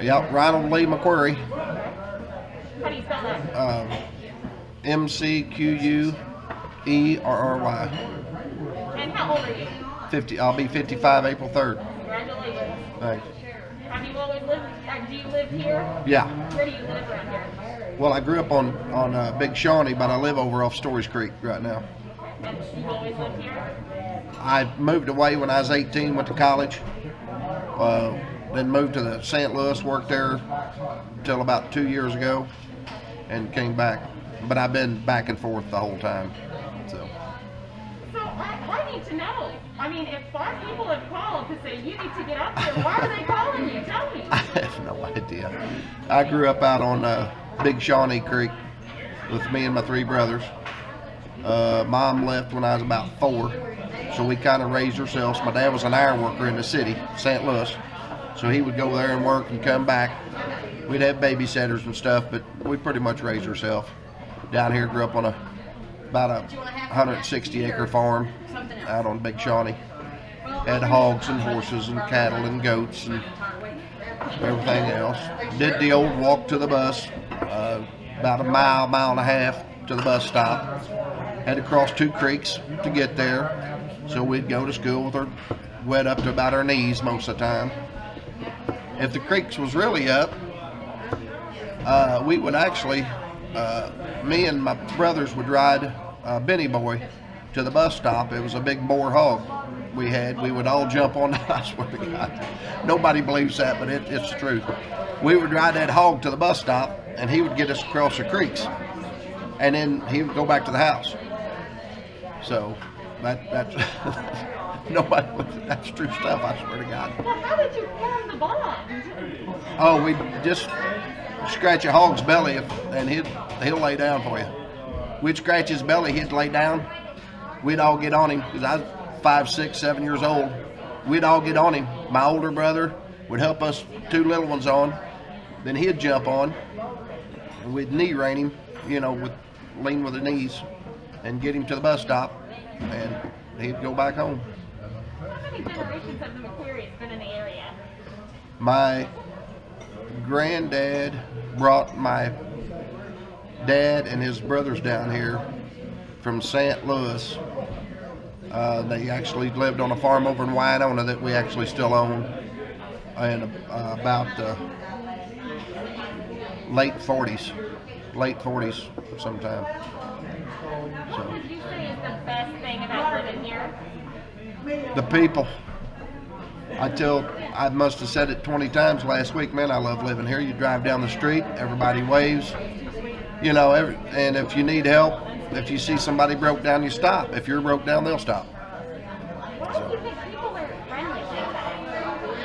Yep, Ronald Lee McQuarrie. How do you spell that? McQuerry. And how old are you? 50. I'll be 55 April 3rd. Congratulations. Thanks. Have you always lived? Do you live here? Yeah. Where do you live around here? Well, I grew up on Big Shawnee, but I live over off Stories Creek right now. And you've always lived here? I moved away when I was 18, went to college. Then moved to the St. Louis, worked there until about 2 years ago, and came back. But I've been back and forth the whole time. So I need to know. I mean, if 5 people have called to say you need to get up here, why are they calling you? Tell me. I have no idea. I grew up out on Big Shawnee Creek with me and my 3 brothers. Mom left when I was about 4, so we kind of raised ourselves. My dad was an iron worker in the city, St. Louis, so he would go there and work and come back. We'd have babysitters and stuff, but we pretty much raised ourselves. Down here, grew up on about a 160-acre farm out on Big Shawnee. Had hogs and horses and cattle and goats and everything else. Did the old walk to the bus, about a mile and a half to the bus stop. Had to cross 2 creeks to get there, so we'd go to school with our wet up to about our knees most of the time. If the creeks was really up, we would actually, me and my brothers would ride Benny Boy to the bus stop. It was a big boar hog we had. We would all jump on that. I swear to God. Nobody believes that, but it's the truth. We would ride that hog to the bus stop, and he would get us across the creeks. And then he would go back to the house. So that's nobody. That's true stuff. I swear to God. Well, how did you form the bond? Oh, we just scratch a hog's belly, and he'll lay down for you. We'd scratch his belly, he'd lay down. We'd all get on him because I was 5, 6, 7 years old. We'd all get on him. My older brother would help us 2 little ones on. Then he'd jump on, and we'd knee rein him, lean with the knees, and get him to the bus stop, and he'd go back home. How many generations have the McQuarries been in the area? My granddad brought my dad and his brothers down here from St. Louis. They actually lived on a farm over in Winona that we actually still own, and about late 40s sometime. What would you say is the best thing about living here? The people. I must have said it 20 times last week, man, I love living here. You drive down the street, everybody waves, and if you need help, if you see somebody broke down, you stop. If you're broke down, they'll stop. Why do you think people are friendly like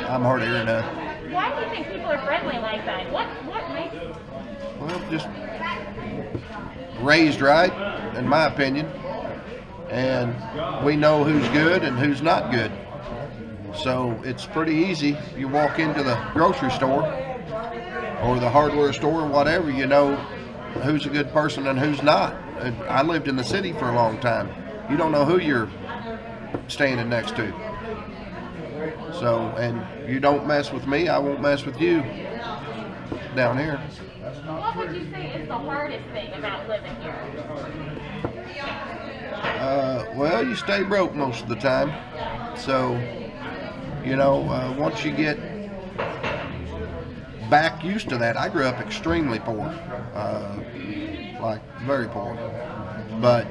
that? I'm hard of hearing that. Why do you think people are friendly like that? What makes it? Well, just raised right, in my opinion, and we know who's good and who's not good. So it's pretty easy. You walk into the grocery store or the hardware store or whatever, you know who's a good person and who's not. I lived in the city for a long time. You don't know who you're standing next to. So, and you don't mess with me, I won't mess with you down here. What would you say is the hardest thing about living here? Well, you stay broke most of the time. So, once you get back used to that, I grew up extremely poor, like very poor, but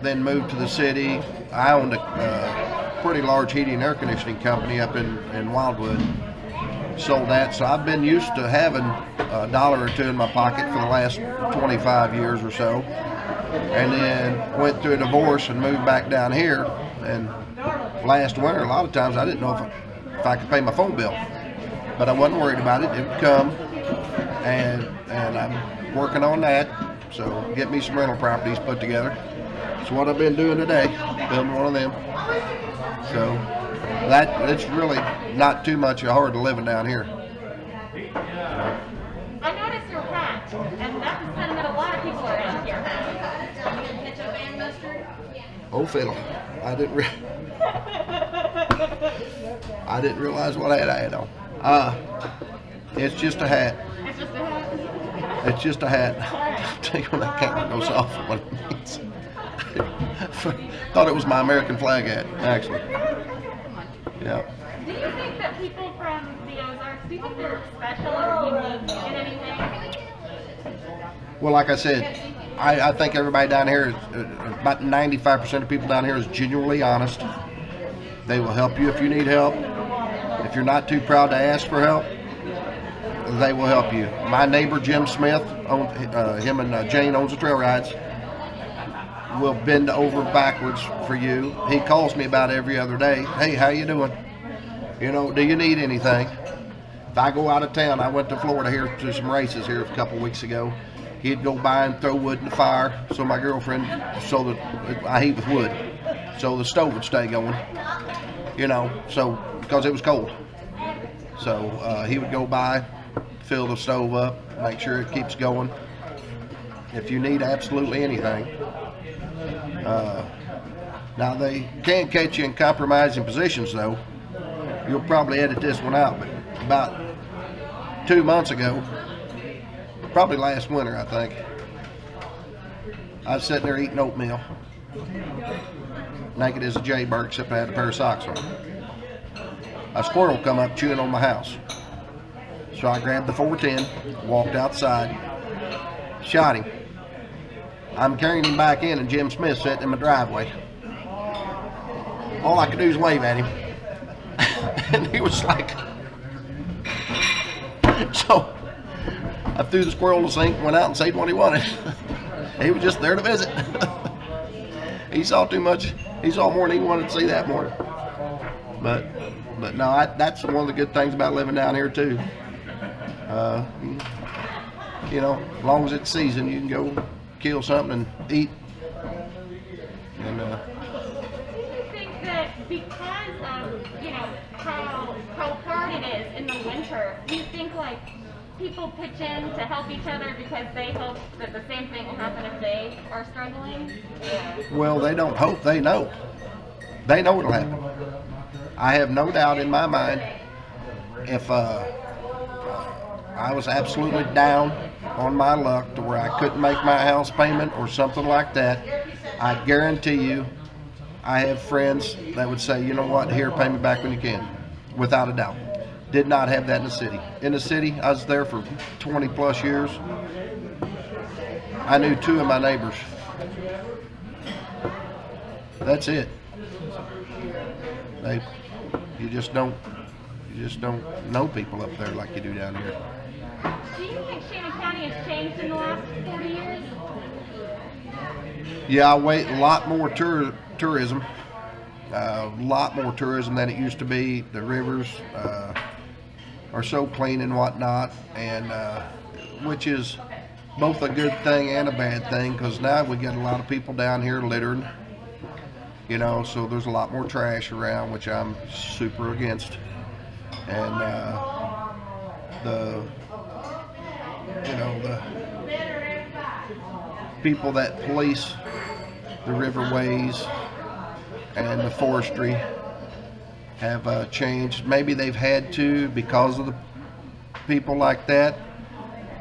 then moved to the city. I owned a pretty large heating and air conditioning company up in Wildwood. Sold that, so I've been used to having $1 or $2 in my pocket for the last 25 years or so, and then went through a divorce and moved back down here. And last winter, a lot of times I didn't know if I could pay my phone bill, but I wasn't worried about it. It would come, and I'm working on that. So get me some rental properties put together. That's what I've been doing today, building one of them. So it's really not too much hard to living down here. I noticed your hat, and that's a sentiment a lot of people around here have. Oh, fiddle! I didn't realize what hat I had on. It's just a hat. It's just a hat. It's just a hat. I'll tell you when that camera goes off what it means. Thought it was my American flag hat, actually. Yeah. Do you think that people from the Ozarks, do you think they're special or unique in any way? Well, like I said, I think everybody down here, about 95% of people down here is genuinely honest. They will help you if you need help. If you're not too proud to ask for help, they will help you. My neighbor Jim Smith, him and Jane owns the trail rides, will bend over backwards for you. He calls me about every other day. Hey, how you doing? You know, do you need anything? If I go out of town, I went to Florida here to some races here a couple weeks ago. He'd go by and throw wood in the fire so my girlfriend, so that I heat with wood, so the stove would stay going. You know, so because it was cold. So he would go by, fill the stove up, make sure it keeps going. If you need absolutely anything. Now they can catch you in compromising positions though. You'll probably edit this one out, but about 2 months ago, probably last winter I think, I was sitting there eating oatmeal, naked as a jaybird except I had a pair of socks on. A squirrel come up chewing on my house. So I grabbed the 410, walked outside, shot him. I'm carrying him back in and Jim Smith sitting in my driveway. All I could do is wave at him. And he was like, so I threw the squirrel in the sink, went out and said what he wanted. He was just there to visit. He saw too much. He saw more than he wanted to see that morning. But no, that's one of the good things about living down here too. You know, as long as it's season, you can go kill something and eat. And Do you think that because of, you know, how hard it is in the winter, do you think like people pitch in to help each other because they hope that the same thing will happen if they are struggling? Yeah. well, they don't hope, they know. They know it'll happen. I have no doubt in my mind if I was absolutely down on my luck to where I couldn't make my house payment or something like that, I guarantee you I have friends that would say, you know what, here, pay me back when you can, without a doubt. Did not have that in the city. In the city, I was there for 20 plus years. I knew 2 of my neighbors. That's it. You just don't know people up there like you do down here. Do you think Shannon County has changed in the last 40 years? Yeah, I wait a lot more tourism. A lot more tourism than it used to be. The rivers are so clean and whatnot, and which is both a good thing and a bad thing, because now we get a lot of people down here littering. You know, so there's a lot more trash around, which I'm super against. And the people that police the riverways and the forestry have changed. Maybe they've had to because of the people like that,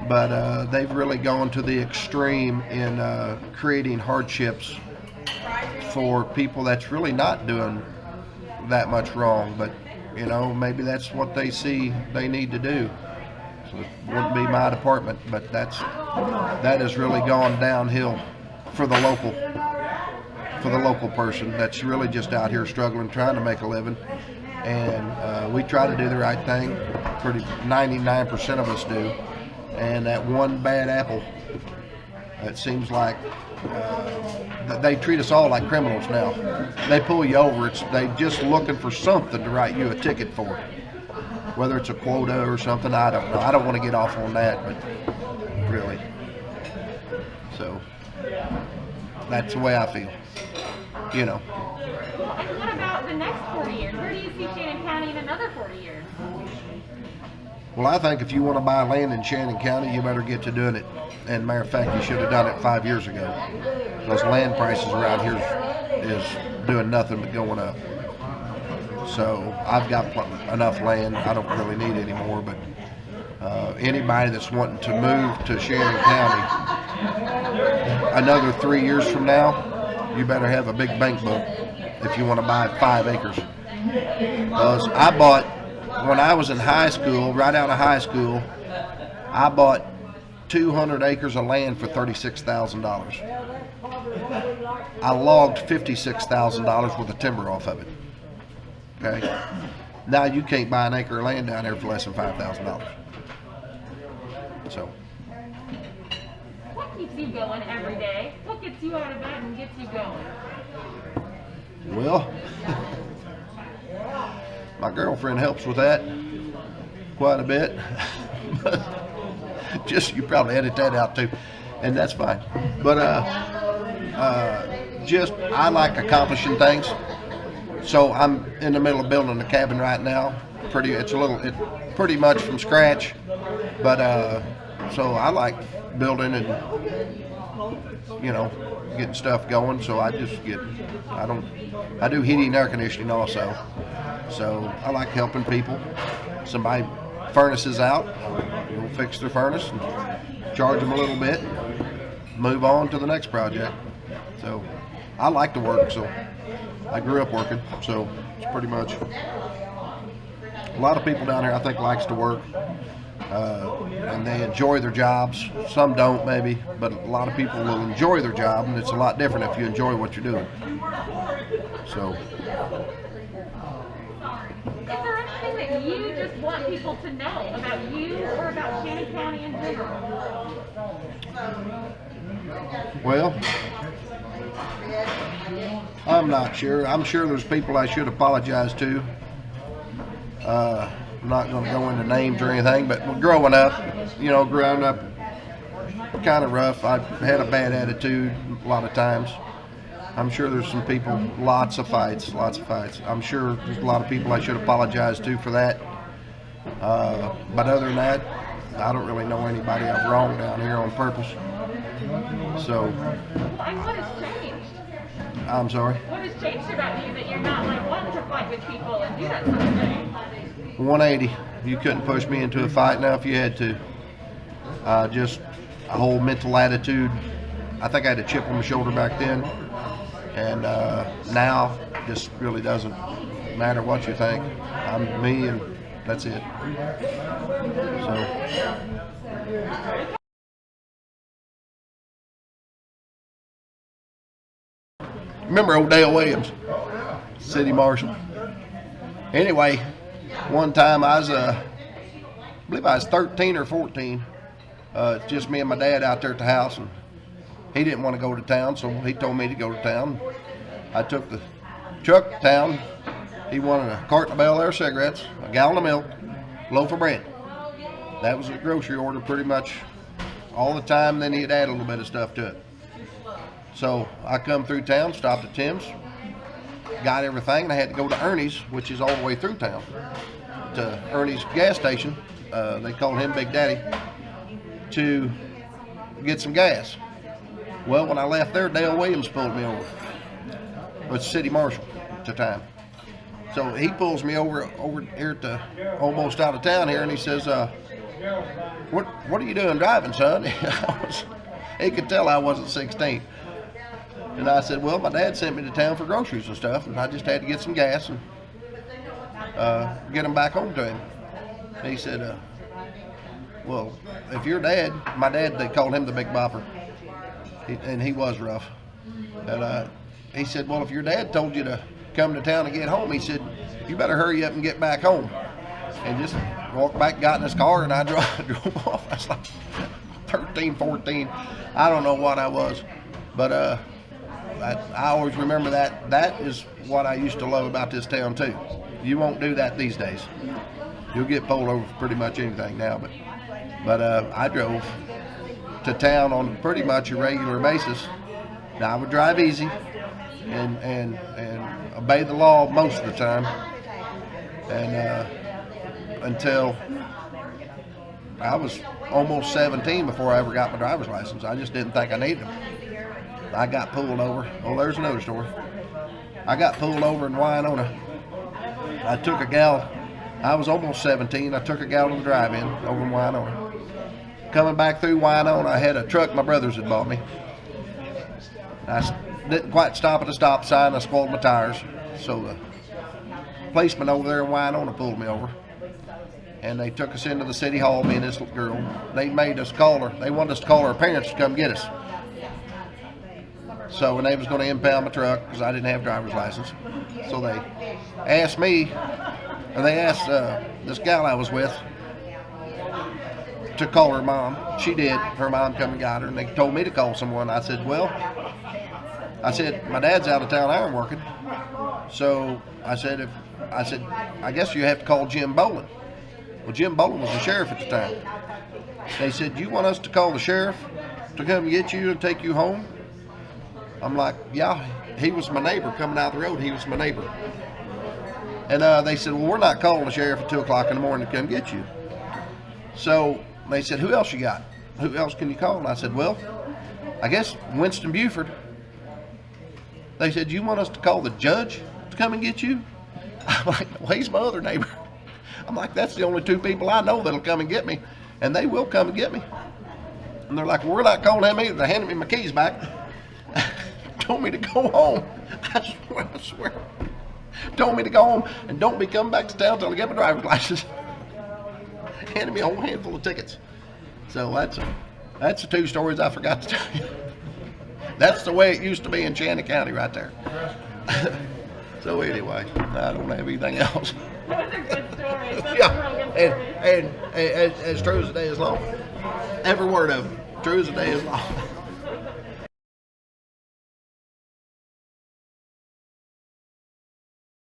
but they've really gone to the extreme in creating hardships for people that's really not doing that much wrong, but you know, maybe that's what they see they need to do. So it wouldn't be my department, but that has really gone downhill for the local person that's really just out here struggling, trying to make a living. And we try to do the right thing. Pretty 99% of us do. And that one bad apple, it seems like they treat us all like criminals now. They pull you over. They just looking for something to write you a ticket for. Whether it's a quota or something, I don't know. I don't want to get off on that, but really. So that's the way I feel. You know. Well, and what about the next 40 years? Where do you see Shannon County in another 40 years? Well, I think if you want to buy land in Shannon County, you better get to doing it. And matter of fact, you should have done it 5 years ago. Because land prices around here is doing nothing but going up. So I've got enough land. I don't really need any more, but anybody that's wanting to move to Shannon County another 3 years from now, you better have a big bank book if you want to buy 5 acres. Because I bought, when I was in high school, right out of high school, I bought 200 acres of land for $36,000. I logged $56,000 worth of timber off of it. Okay. Now you can't buy an acre of land down there for less than $5,000. So. What keeps you going every day? What gets you out of bed and gets you going? Well, my girlfriend helps with that quite a bit. Just, you probably edit that out too, and that's fine. But just, I like accomplishing things. So I'm in the middle of building a cabin right now. It's pretty much from scratch, but so I like building and getting stuff going. So I do heating and air conditioning also. So I like helping people. Somebody furnaces out, we'll fix their furnace and charge them a little bit, move on to the next project. So I like to work, so I grew up working, so it's pretty much, a lot of people down here I think likes to work, and they enjoy their jobs. Some don't maybe, but a lot of people will enjoy their job, and it's a lot different if you enjoy what you're doing. So. Is there anything that you just want people to know about you or about Shannon County in general? Well, I'm not sure. I'm sure there's people I should apologize to. I'm not going to go into names or anything, but growing up kind of rough. I had a bad attitude a lot of times. I'm sure there's some people, lots of fights. I'm sure there's a lot of people I should apologize to for that. But other than that, I don't really know anybody I've wronged down here on purpose. So. Well, and what has changed? I'm sorry? What has changed about you that you're not like wanting to fight with people and do that sort of thing? 180. You couldn't push me into a fight now if you had to. Just a whole mental attitude. I think I had a chip on my shoulder back then. And now, just really doesn't matter what you think. I'm me, and that's it. So. Remember old Dale Williams, city marshal. Anyway, one time I believe I was 13 or 14. Just me and my dad out there at the house, and he didn't want to go to town, so he told me to go to town. I took the truck to town. He wanted a carton of Bel Air cigarettes, a gallon of milk, a loaf of bread. That was a grocery order pretty much all the time. Then he'd add a little bit of stuff to it. So I come through town, stopped at Tim's, got everything, and I had to go to Ernie's, which is all the way through town, to Ernie's gas station. They called him Big Daddy, to get some gas. Well, when I left there, Dale Williams pulled me over. It was city marshal at the time. So he pulls me over here to almost out of town here, and he says, what are you doing driving, son? He could tell I wasn't 16. And I said, well, my dad sent me to town for groceries and stuff, and I just had to get some gas and get them back home to him. And he said, well, if your dad, my dad, they called him the Big Bopper, and he was rough. And he said, well, if your dad told you to come to town and get home, he said, you better hurry up and get back home. And just walked back, got in his car, and I drove off. I was like 13, 14. I don't know what I was. But I always remember that. That is what I used to love about this town, too. You won't do that these days. You'll get pulled over for pretty much anything now. But I drove to town on pretty much a regular basis. Now, I would drive easy and obey the law most of the time. And until I was almost 17 before I ever got my driver's license. I just didn't think I needed them. I got pulled over. Oh, there's another story. I got pulled over in Wynona. I took a gal. I was almost 17. I took a gal to the drive-in over in Winona. Coming back through Winona, I had a truck my brothers had bought me. Didn't quite stop at the stop sign. I spoiled my tires. So the policeman over there in Winona pulled me over. And they took us into the city hall, me and this little girl. They made us call her. They wanted us to call her parents to come get us. So when they was going to impound my truck, because I didn't have driver's license. So they asked me, or they asked this gal I was with to call her mom. She did. Her mom come and got her, and they told me to call someone. I said, well, my dad's out of town iron working. So I said, I guess you have to call Jim Bolin. Well, Jim Bolin was the sheriff at the time. They said, you want us to call the sheriff to come get you and take you home? I'm like, yeah, he was my neighbor coming out the road. He was my neighbor. And they said, well, we're not calling the sheriff at 2 o'clock in the morning to come get you. So they said, who else you got? Who else can you call? And I said, well, I guess Winston Buford. They said, you want us to call the judge to come and get you? I'm like, well, he's my other neighbor. I'm like, that's the only 2 people I know that'll come and get me. And they will come and get me. And they're like, well, we're not calling him either. They handed me my keys back. Told me to go home. I swear. Told me to go home and don't be coming back to town until I get my driver's license. Handed me a whole handful of tickets. So that's the 2 stories I forgot to tell you. That's the way it used to be in Shannon County right there. So anyway, I don't have anything else. Those are good stories. Those Yeah, are real good stories. and as true as the day is long. Every word of it, true as the day is long.